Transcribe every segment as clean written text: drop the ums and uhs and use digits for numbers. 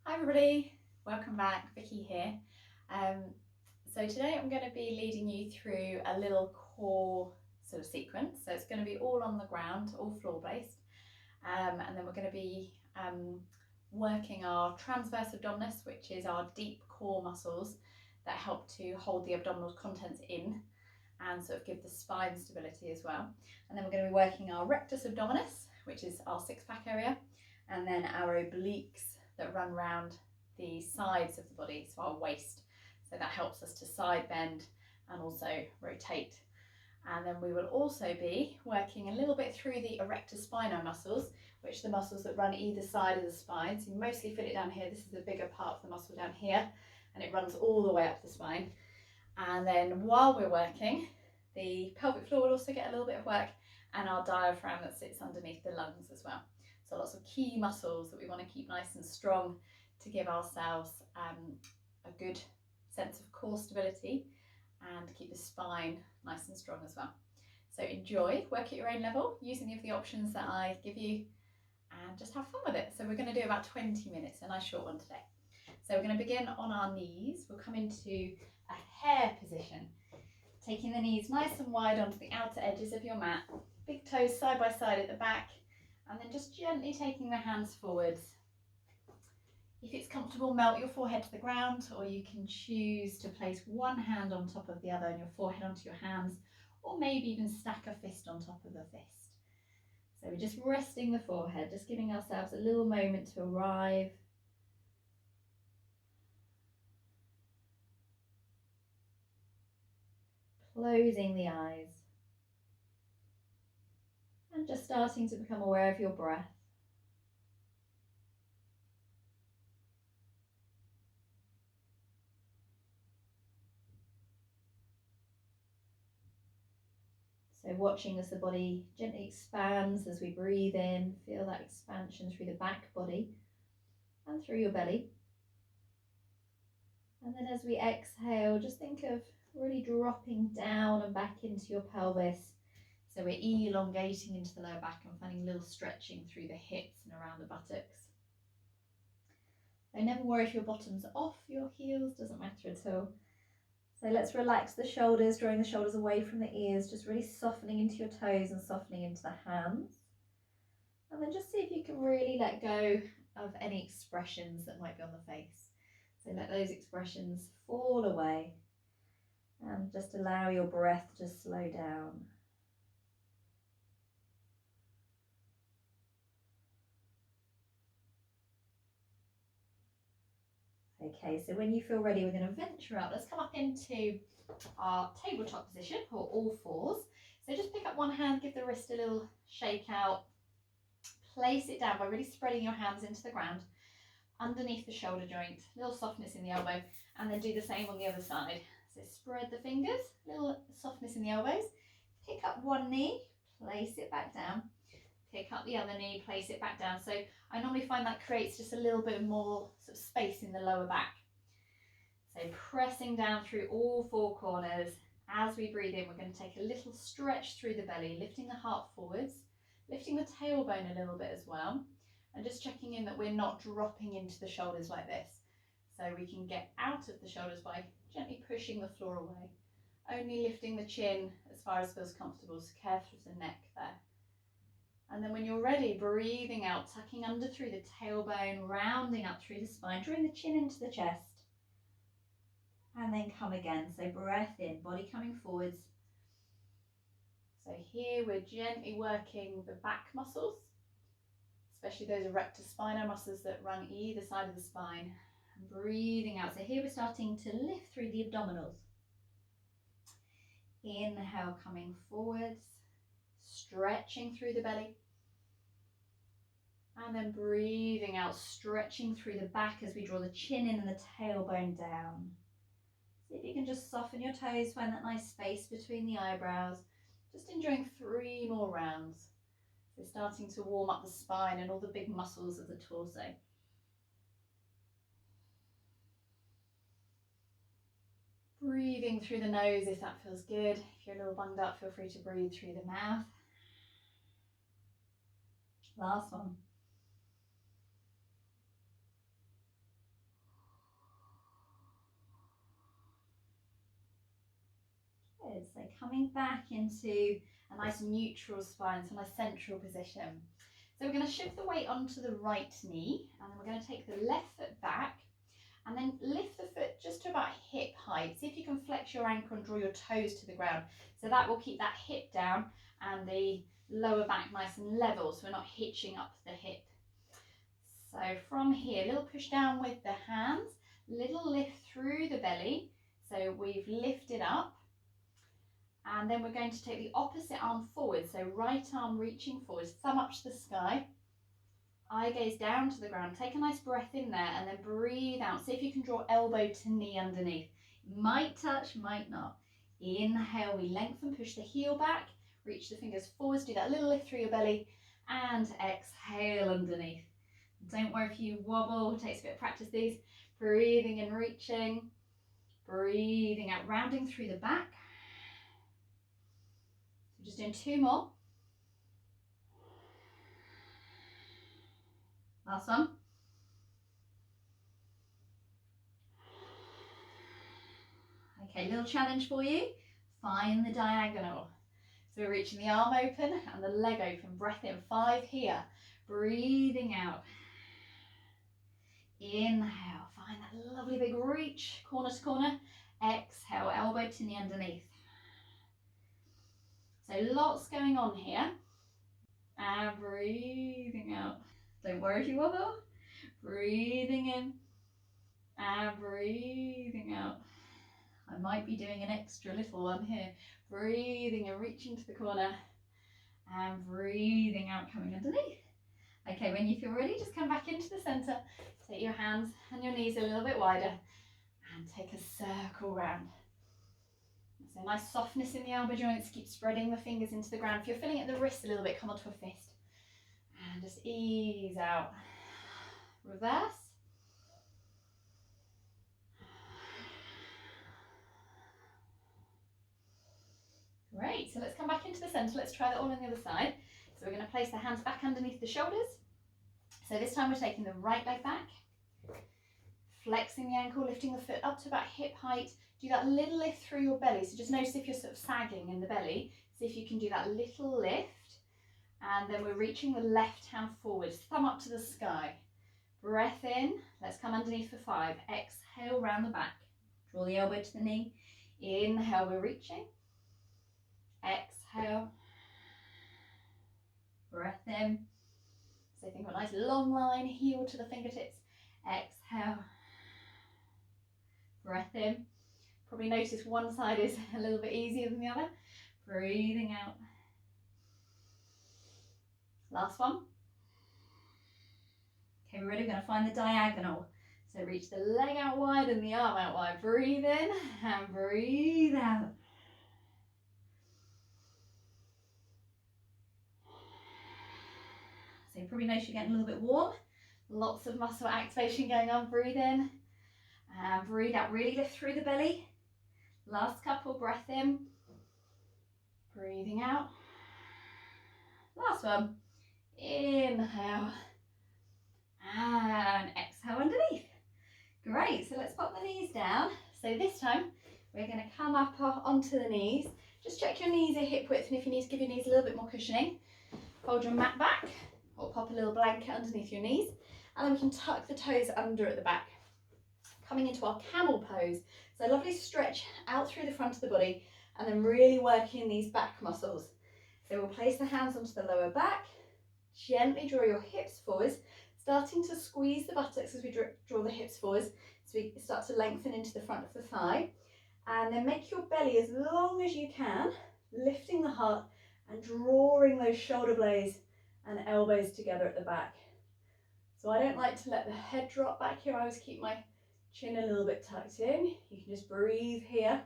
Hi everybody, welcome back, Vicky here. So today I'm going to be leading you through a little core sort of sequence. So it's going to be all on the ground, all floor based, and then we're going to be working our transverse abdominis, which is our deep core muscles that help to hold the abdominal contents in and sort of give the spine stability as well. And then we're going to be working our rectus abdominis, which is our six-pack area, and then our obliques that run round the sides of the body, so our waist. So that helps us to side bend and also rotate. And then we will also be working a little bit through the erector spino muscles, which are the muscles that run either side of the spine. So you mostly feel it down here. This is the bigger part of the muscle down here, and it runs all the way up the spine. And then while we're working, the pelvic floor will also get a little bit of work, and our diaphragm that sits underneath the lungs as well. So lots of key muscles that we want to keep nice and strong to give ourselves a good sense of core stability and keep the spine nice and strong as well. So enjoy, work at your own level, use any of the options that I give you, and just have fun with it. So we're going to do about 20 minutes, a nice short one today. So we're going to begin on our knees. We'll come into a hare position, taking the knees nice and wide onto the outer edges of your mat, big toes side by side at the back, and then just gently taking the hands forwards. If it's comfortable, melt your forehead to the ground, or you can choose to place one hand on top of the other and your forehead onto your hands, or maybe even stack a fist on top of a fist. So we're just resting the forehead, just giving ourselves a little moment to arrive. Closing the eyes. And just starting to become aware of your breath. So watching as the body gently expands as we breathe in, feel that expansion through the back body and through your belly. And then as we exhale, just think of really dropping down and back into your pelvis. So we're elongating into the lower back and finding a little stretching through the hips and around the buttocks. So never worry if your bottom's off your heels, doesn't matter at all. So let's relax the shoulders, drawing the shoulders away from the ears, just really softening into your toes and softening into the hands. And then just see if you can really let go of any expressions that might be on the face. So let those expressions fall away and just allow your breath to slow down. Okay, so when you feel ready, we're going to venture out. Let's come up into our tabletop position, or all fours. So just pick up one hand, give the wrist a little shake out, place it down by really spreading your hands into the ground, underneath the shoulder joint, little softness in the elbow, and then do the same on the other side. So spread the fingers, little softness in the elbows, pick up one knee, place it back down, pick up the other knee, place it back down. So I normally find that creates just a little bit more sort of space in the lower back. So pressing down through all four corners. As we breathe in, we're going to take a little stretch through the belly, lifting the heart forwards, lifting the tailbone a little bit as well, and just checking in that we're not dropping into the shoulders like this. So we can get out of the shoulders by gently pushing the floor away, only lifting the chin as far as feels comfortable, so careful of the neck there. And then when you're ready, breathing out, tucking under through the tailbone, rounding up through the spine, drawing the chin into the chest. And then come again, so breath in, body coming forwards. So here we're gently working the back muscles, especially those erector spino muscles that run either side of the spine. And breathing out, so here we're starting to lift through the abdominals. Inhale, coming forwards, stretching through the belly. And then breathing out, stretching through the back as we draw the chin in and the tailbone down. See if you can just soften your toes, find that nice space between the eyebrows. Just enjoying 3 more rounds. So starting to warm up the spine and all the big muscles of the torso. Breathing through the nose if that feels good. If you're a little bunged up, feel free to breathe through the mouth. Last one. coming back into a nice neutral spine, so a nice central position. So we're going to shift the weight onto the right knee, and then we're going to take the left foot back, and then lift the foot just to about hip height. See if you can flex your ankle and draw your toes to the ground. So that will keep that hip down and the lower back nice and level, so we're not hitching up the hip. So from here, little push down with the hands, little lift through the belly. So we've lifted up, and then we're going to take the opposite arm forward. So right arm reaching forward, thumb up to the sky, eye gaze down to the ground. Take a nice breath in there and then breathe out. See if you can draw elbow to knee underneath. Might touch, might not. Inhale, we lengthen, push the heel back, reach the fingers forwards, do that little lift through your belly, and exhale underneath. Don't worry if you wobble, it takes a bit of practice these. Breathing and reaching, breathing out, rounding through the back. So just doing 2 more. Last one. Okay, little challenge for you. Find the diagonal. So we're reaching the arm open and the leg open. Breath in, 5 here. Breathing out. Inhale, find that lovely big reach, corner to corner. Exhale, elbow to knee underneath. So lots going on here. And breathing out. Don't worry if you wobble. Breathing in and breathing out. I might be doing an extra little one here. Breathing and reaching to the corner and breathing out, coming underneath. Okay, when you feel ready, just come back into the center. Take your hands and your knees a little bit wider and take a circle round. So nice softness in the elbow joints. Keep spreading the fingers into the ground. If you're feeling it at the wrist a little bit, come onto a fist. And just ease out. Reverse. Great, so let's come back into the center. Let's try that all on the other side. So we're going to place the hands back underneath the shoulders. So this time we're taking the right leg back, flexing the ankle, lifting the foot up to about hip height. Do that little lift through your belly. So just notice if you're sort of sagging in the belly. See if you can do that little lift. And then we're reaching the left hand forward, thumb up to the sky. Breath in. Let's come underneath for 5. Exhale, round the back. Draw the elbow to the knee. Inhale, we're reaching. Exhale. Breath in. So think of a nice long line, heel to the fingertips. Exhale. Breath in. Probably notice one side is a little bit easier than the other. Breathing out. Last one. Okay, we're ready. We're going to find the diagonal. So reach the leg out wide and the arm out wide. Breathe in and breathe out. So you probably notice you're getting a little bit warm. Lots of muscle activation going on. Breathe in and breathe out. Really lift through the belly. Last couple, breath in. Breathing out. Last one. Inhale. And exhale underneath. Great, so let's pop the knees down. So this time, we're going to come up onto the knees. Just check your knees are hip width, and if you need to give your knees a little bit more cushioning, fold your mat back, or pop a little blanket underneath your knees, and then we can tuck the toes under at the back. Coming into our camel pose. So lovely stretch out through the front of the body, and then really working these back muscles. So we'll place the hands onto the lower back, gently draw your hips forwards, starting to squeeze the buttocks as we draw the hips forwards, so we start to lengthen into the front of the thigh. And then make your belly as long as you can, lifting the heart and drawing those shoulder blades and elbows together at the back. So I don't like to let the head drop back here. I always keep my chin a little bit tucked in. You can just breathe here.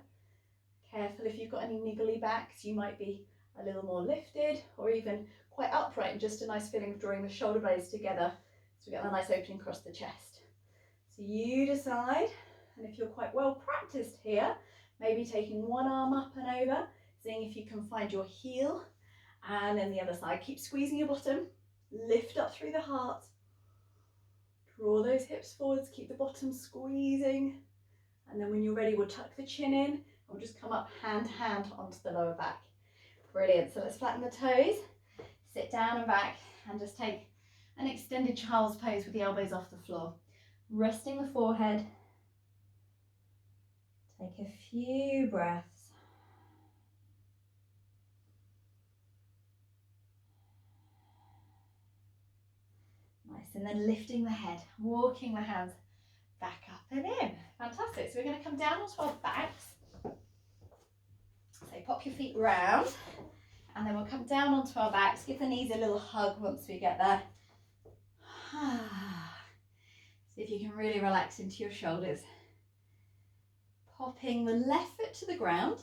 Careful if you've got any niggly backs, you might be a little more lifted or even quite upright, and just a nice feeling of drawing the shoulder blades together. So we get a nice opening across the chest. So you decide, and if you're quite well practiced here, maybe taking one arm up and over, seeing if you can find your heel, and then the other side. Keep squeezing your bottom, lift up through the heart, draw those hips forwards, keep the bottom squeezing, and then when you're ready, we'll tuck the chin in We'll just come up hand to hand onto the lower back. Brilliant. So let's flatten the toes, sit down and back, and just take an extended child's pose with the elbows off the floor. Resting the forehead. Take a few breaths. Nice, and then lifting the head, walking the hands back up and in. Fantastic. So we're going to come down onto our backs. So pop your feet round, and then we'll come down onto our backs. Give the knees a little hug once we get there. See if you can really relax into your shoulders. Popping the left foot to the ground,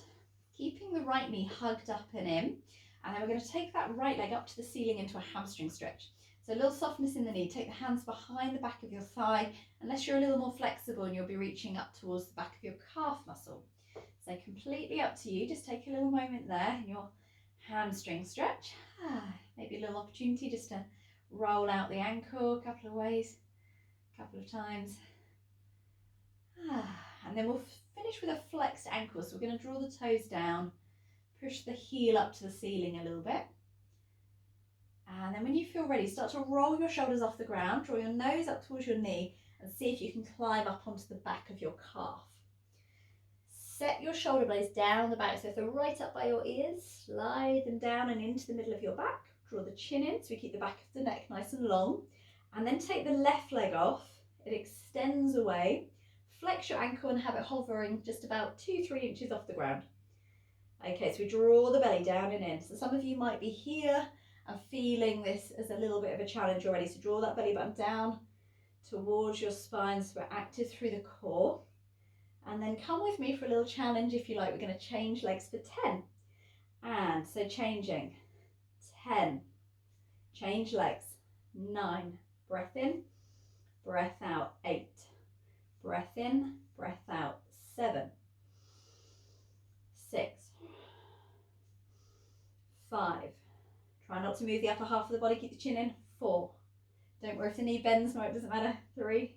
keeping the right knee hugged up and in. And then we're going to take that right leg up to the ceiling into a hamstring stretch. So a little softness in the knee. Take the hands behind the back of your thigh, unless you're a little more flexible and you'll be reaching up towards the back of your calf muscle. So completely up to you. Just take a little moment there in your hamstring stretch. Maybe a little opportunity just to roll out the ankle a couple of ways, a couple of times. And then we'll finish with a flexed ankle. So we're going to draw the toes down, push the heel up to the ceiling a little bit. And then when you feel ready, start to roll your shoulders off the ground, draw your nose up towards your knee, and see if you can climb up onto the back of your calf. Set your shoulder blades down the back, so if they're right up by your ears, slide them down and into the middle of your back. Draw the chin in, so we keep the back of the neck nice and long. And then take the left leg off, it extends away. Flex your ankle and have it hovering just about 2-3 inches off the ground. Okay, so we draw the belly down and in. So some of you might be here and feeling this as a little bit of a challenge already. So draw that belly button down towards your spine so we're active through the core. And then come with me for a little challenge if you like. We're going to change legs for 10. And so changing, 10. Change legs, 9. Breath in, breath out, 8. Breath in, breath out, 7. 6. 5. Try not to move the upper half of the body, keep the chin in. 4. Don't worry if the knee bends, no, it doesn't matter. 3.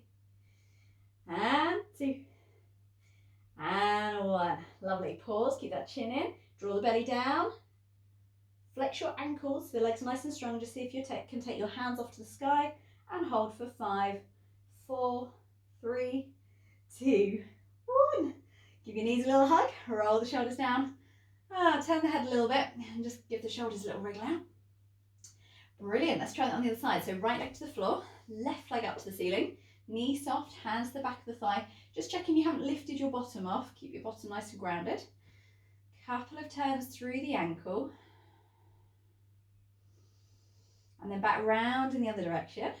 And 2. And 1. Lovely. Pause, keep that chin in. Draw the belly down. Flex your ankles, the legs are nice and strong. Just see if you can take your hands off to the sky and hold for 5, 4, 3, 2, 1. Give your knees a little hug, roll the shoulders down. Turn the head a little bit and just give the shoulders a little wriggle out. Brilliant, let's try that on the other side. So right leg to the floor, left leg up to the ceiling, knee soft, hands to the back of the thigh. Just checking you haven't lifted your bottom off. Keep your bottom nice and grounded. Couple of turns through the ankle. And then back round in the other direction.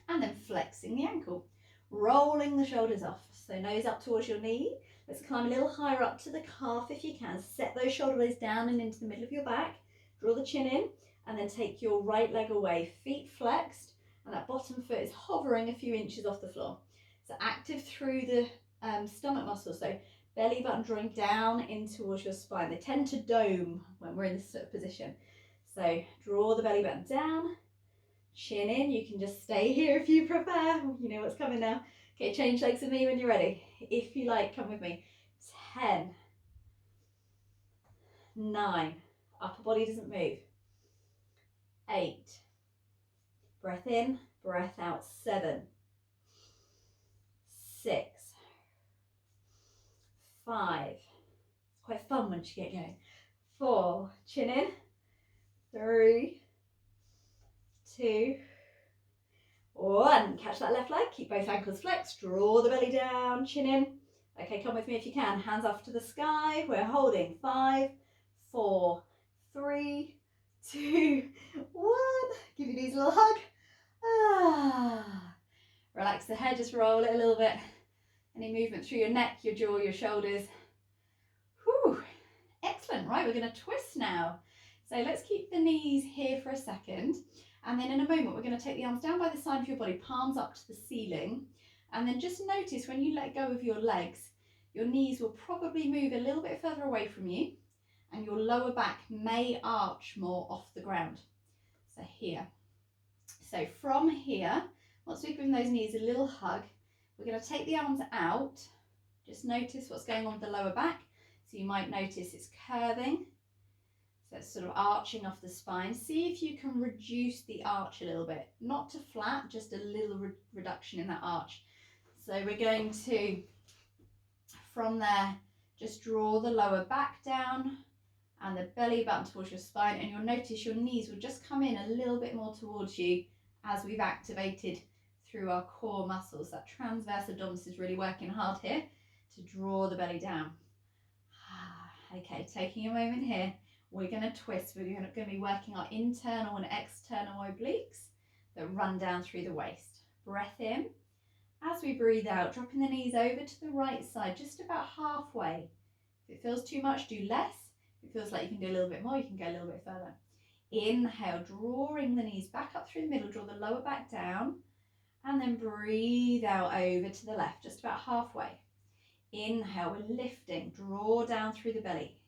And then flexing the ankle. Rolling the shoulders off. So nose up towards your knee. Let's climb a little higher up to the calf if you can. Set those shoulder blades down and into the middle of your back. Draw the chin in and then take your right leg away. Feet flexed and that bottom foot is hovering a few inches off the floor. So active through the stomach muscles. So belly button drawing down in towards your spine. They tend to dome when we're in this sort of position. So draw the belly button down. Chin in. You can just stay here if you prefer. You know what's coming now. Okay, change legs with me when you're ready. If you like, come with me. 10, 9, upper body doesn't move. 8, breath in, breath out. 7, 6, 5. It's quite fun once you get going. 4, chin in. 3, 2, 1. Catch that left leg, keep both ankles flexed, draw the belly down, chin in. Okay, come with me if you can. Hands off to the sky. We're holding 5, 4, 3, 2, 1. Give your knees a little hug. Relax the head, just roll it a little bit. Any movement through your neck, your jaw, your shoulders. Whew. Excellent. Right, we're going to twist now. So let's keep the knees here for a second. And then in a moment, we're going to take the arms down by the side of your body, palms up to the ceiling. And then just notice when you let go of your legs, your knees will probably move a little bit further away from you and your lower back may arch more off the ground. So here. So from here, once we've given those knees a little hug, we're going to take the arms out, Just notice what's going on with the lower back. So you might notice it's curving. So it's sort of arching off the spine. See if you can reduce the arch a little bit. Not to flat, just a little reduction in that arch. So we're going to, from there, just draw the lower back down and the belly button towards your spine. And you'll notice your knees will just come in a little bit more towards you as we've activated through our core muscles. That transverse abdominis is really working hard here to draw the belly down. Okay, taking a moment here. We're going to twist. We're going to be working our internal and external obliques that run down through the waist. Breath in. As we breathe out, dropping the knees over to the right side, just about halfway. If it feels too much, do less. If it feels like you can do a little bit more, you can go a little bit further. Inhale, drawing the knees back up through the middle, draw the lower back down, and then breathe out over to the left, just about halfway. Inhale, we're lifting, draw down through the belly.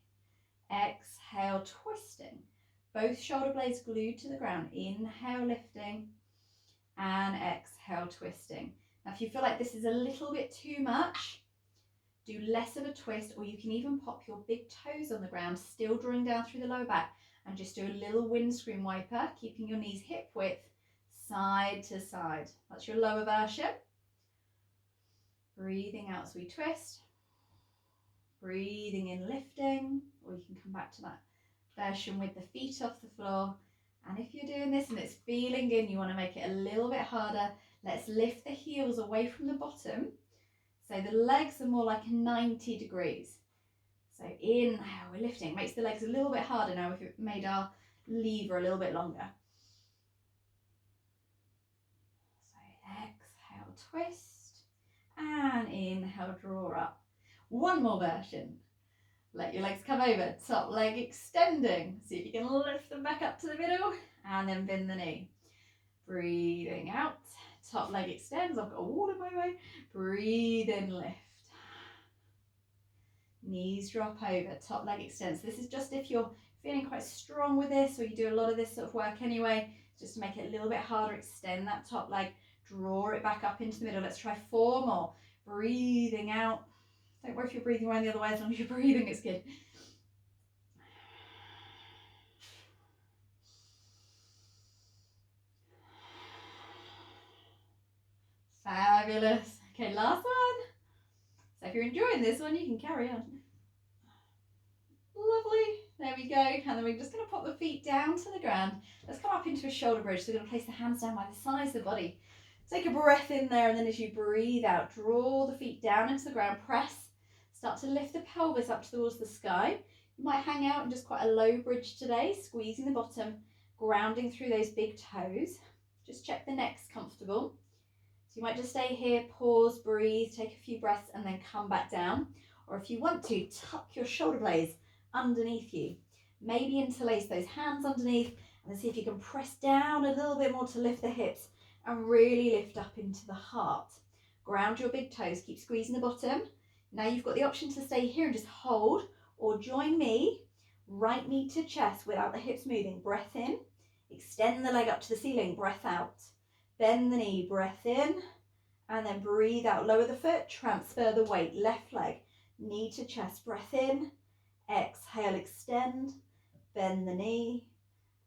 Exhale, twisting. Both shoulder blades glued to the ground. Inhale, lifting, and exhale, twisting. Now, if you feel like this is a little bit too much, do less of a twist, or you can even pop your big toes on the ground, still drawing down through the lower back, and just do a little windscreen wiper, keeping your knees hip width, side to side. That's your lower version. Breathing out as we twist. Breathing in, lifting, or you can come back to that version with the feet off the floor. And if you're doing this and it's feeling good, you want to make it a little bit harder, let's lift the heels away from the bottom. So the legs are more like 90 degrees. So inhale, we're lifting. It makes the legs a little bit harder now if we've made our lever a little bit longer. So exhale, twist, and inhale, draw up. One more version. Let your legs come over, top leg extending. See if you can lift them back up to the middle and then bend the knee. Breathing out, top leg extends. I've got a wall in my way. Breathe in, lift. Knees drop over, top leg extends. This is just if you're feeling quite strong with this, or you do a lot of this sort of work anyway, just to make it a little bit harder. Extend that top leg, draw it back up into the middle. Let's try 4 more. Breathing out. Don't worry if you're breathing around the other way, as long as you're breathing, it's good. Fabulous. Okay, last one. So if you're enjoying this one, you can carry on. Lovely. There we go. And then we're just going to pop the feet down to the ground. Let's come up into a shoulder bridge. So we're going to place the hands down by the sides of the body. Take a breath in there, and then as you breathe out, draw the feet down into the ground, press. Start to lift the pelvis up towards the sky. You might hang out in just quite a low bridge today, squeezing the bottom, grounding through those big toes. Just check the neck's comfortable. So you might just stay here, pause, breathe, take a few breaths, and then come back down. Or if you want to, tuck your shoulder blades underneath you. Maybe interlace those hands underneath, and then see if you can press down a little bit more to lift the hips and really lift up into the heart. Ground your big toes, keep squeezing the bottom. Now you've got the option to stay here and just hold, or join me, right knee to chest without the hips moving. Breath in, extend the leg up to the ceiling, breath out. Bend the knee, breath in, and then breathe out. Lower the foot, transfer the weight, left leg, knee to chest, breath in, exhale, extend, bend the knee,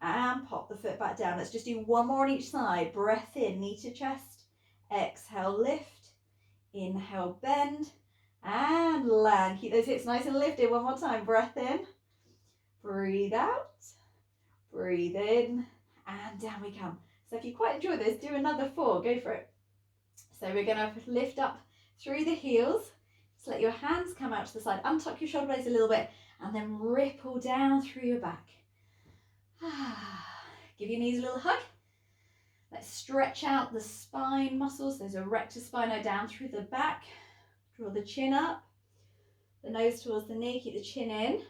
and pop the foot back down. Let's just do 1 more on each side. Breath in, knee to chest, exhale, lift, inhale, bend, and land. Keep those hips nice and lifted. 1 more time. Breath in, breathe out, breathe in, and down we come. So if you quite enjoy this, do another 4. Go for it. So we're going to lift up through the heels. Just let your hands come out to the side. Untuck your shoulder blades a little bit, and then ripple down through your back. Give your knees a little hug. Let's stretch out the spine muscles. Those are rectus spino down through the back. Draw the chin up, the nose towards the knee, keep the chin in,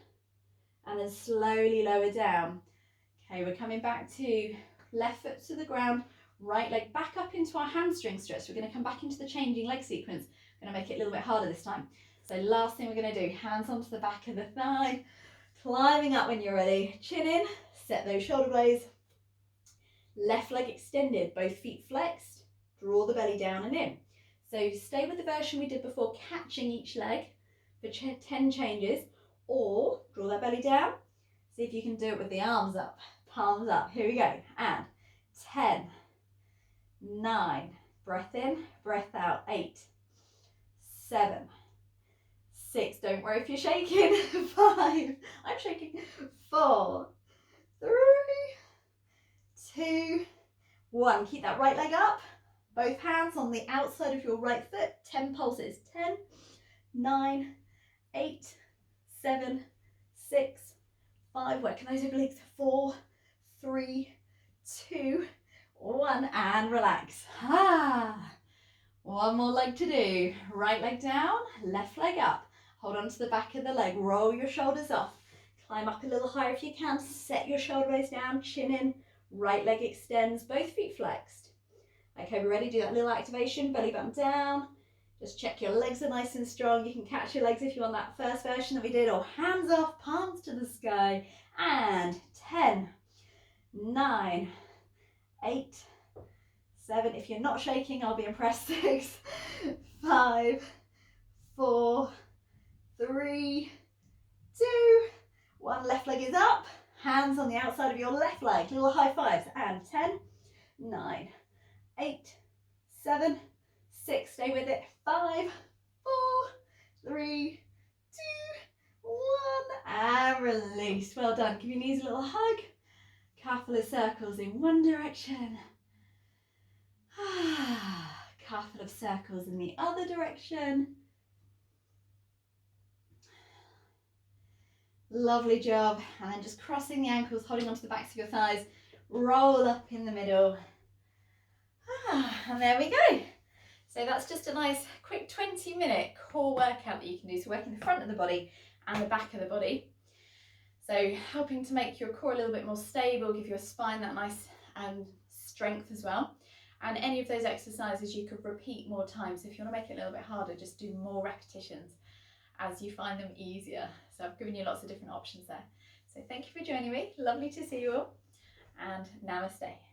and then slowly lower down. Okay, we're coming back to left foot to the ground, right leg back up into our hamstring stretch. We're going to come back into the changing leg sequence. We're going to make it a little bit harder this time. So last thing we're going to do, hands onto the back of the thigh, climbing up when you're ready. Chin in, set those shoulder blades. Left leg extended, both feet flexed. Draw the belly down and in. So stay with the version we did before, catching each leg for 10 changes, or draw that belly down. See if you can do it with the arms up, palms up. Here we go. And 10, 9, breath in, breath out. 8, 7, 6, don't worry if you're shaking. 5, I'm shaking. 4, 3, 2, 1. Keep that right leg up. Both hands on the outside of your right foot. 10 pulses. 10, 9, 8, 7, 6, 5. Working those obliques. 4, 3, 2, 1. And relax. One more leg to do. Right leg down, left leg up. Hold on to the back of the leg. Roll your shoulders off. Climb up a little higher if you can. Set your shoulder blades down, chin in. Right leg extends, both feet flexed. Okay, we're ready to do that little activation. Belly button down. Just check your legs are nice and strong. You can catch your legs if you want that first version that we did, or hands off, palms to the sky. And 10, 9, 8, 7. If you're not shaking, I'll be impressed. 6, 5, 4, 3, 2, 1. Left leg is up. Hands on the outside of your left leg. Little high fives. And 10, 9, 8, 7, 6. Stay with it. 5, 4, 3, 2, 1. And release. Well done. Give your knees a little hug. Couple of circles in one direction. Couple of circles in the other direction. Lovely job. And then just crossing the ankles, holding onto the backs of your thighs. Roll up in the middle. And there we go. So that's just a nice quick 20-minute core workout that you can do. So working the front of the body and the back of the body. So helping to make your core a little bit more stable, give your spine that nice strength as well. And any of those exercises you could repeat more times. So if you want to make it a little bit harder, just do more repetitions as you find them easier. So I've given you lots of different options there. So thank you for joining me. Lovely to see you all. And namaste.